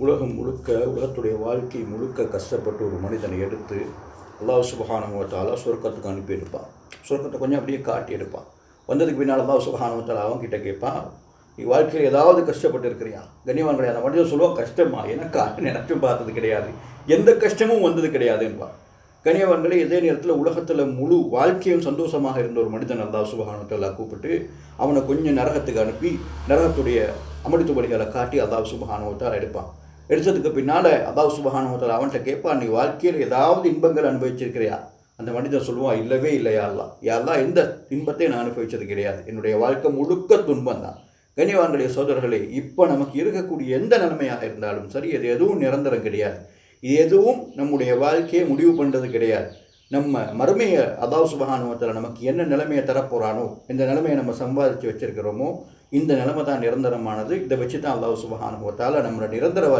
உலகம் முழுக்க உலகத்துடைய வாழ்க்கை முழுக்க கஷ்டப்பட்டு ஒரு மனிதனை எடுத்து அல்லாஹ் சுப்ஹானஹு வ தஆலா சொர்க்கத்துக்கு அனுப்பியிருப்பான். சொர்க்கத்தை கொஞ்சம் அப்படியே காட்டியிருப்பான். வந்ததுக்கு பின்னால் அல்லாஹ் சுப்ஹானஹு வ தஆலா அவன்கிட்ட கேட்பான், நீ வாழ்க்கையில் ஏதாவது கஷ்டப்பட்டு இருக்கிறியா? கண்ணியவான்களே, அந்த மனிதன் சொல்லுவான், கஷ்டமா எனக்கு நினைச்சும் பார்த்தது கிடையாது, எந்த கஷ்டமும் வந்தது கிடையாது என்பான். கண்ணியவான்களே, இதே நேரத்தில் உலகத்தில் முழு வாழ்க்கையும் சந்தோஷமாக இருந்த ஒரு மனிதன் அல்லாஹ் சுப்ஹானஹு வ தஆலா கூப்பிட்டு அவனை கொஞ்சம் நரகத்துக்கு அனுப்பி நரகத்துடைய அமளித்து வழிகளை காட்டி அல்லாஹ் சுப்ஹானஹு வ தஆலா எடுப்பான். எடுத்ததுக்கு பின்னால் அல்லாஹ் சுப்ஹானஹு வ தஆலா அவன்கிட்ட கேட்பான், நீ வாழ்க்கையில் ஏதாவது இன்பங்கள் அனுபவிச்சிருக்கிறியா? அந்த மனிதன் சொல்லுவான், இல்லவே இல்லை யா அல்லாஹ், எந்த இன்பத்தை நான் அனுபவிச்சது கிடையாது, என்னுடைய வாழ்க்கை முழுக்க துன்பம் தான். கண்ணியவான்களே, சகோதரர்களே, இப்போ நமக்கு இருக்கக்கூடிய எந்த நிலைமையாக இருந்தாலும் சரி, அது எதுவும் நிரந்தரம் கிடையாது. இது எதுவும் நம்முடைய வாழ்க்கையை முடிவு பண்ணுறது கிடையாது. நம்ம மறுமையை அல்லாஹ் சுப்ஹானஹு வ தஆலா நமக்கு என்ன நிலைமையை தரப்போகிறானோ, இந்த நிலைமையை நம்ம சம்பாதிச்சு வச்சிருக்கிறோமோ, இந்த நிலைமை தான் நிரந்தரமானது. இதை வச்சு தான் அல்லாஹ் சுப்ஹானஹு வ தஆலா நம்மளோட நிரந்தர